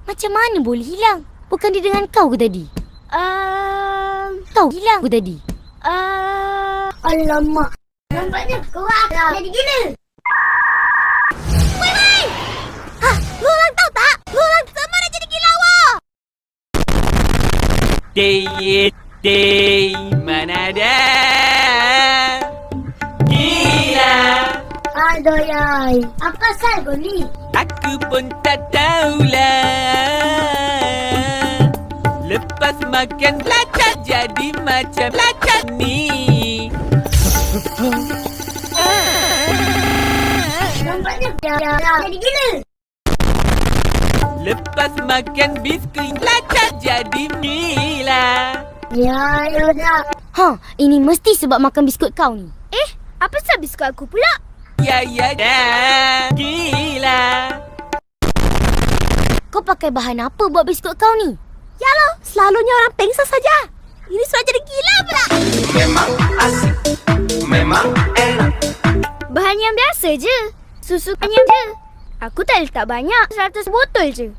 Macam mana boleh hilang? Bukan dia dengan kau ke tadi? Kau hilang ke tadi? Alamak. Nampaknya kau dah jadi gila. Wei! Lu orang tahu tak? Lu orang sama dah jadi gila awak. Mana ada gila. Aduh yai, apa pasal kau ni? Aku pun tak tahulah. Lepas makan belacan jadi macam belacan ni. Nampaknya dah jadi gila. Lepas makan biskuit belacan jadi gila. Ya dah. Ini mesti sebab makan biskut kau ni. Apa pasal biskut aku pula? Ya dah gila. Kau pakai bahan apa buat biskut kau ni? Yalah, selalunya orang pengsan saja. Ini sudah jadi gila pula. Memang asik, memang enak. Bahan yang biasa je. Susu yang je. Aku tak letak banyak, 100 botol je.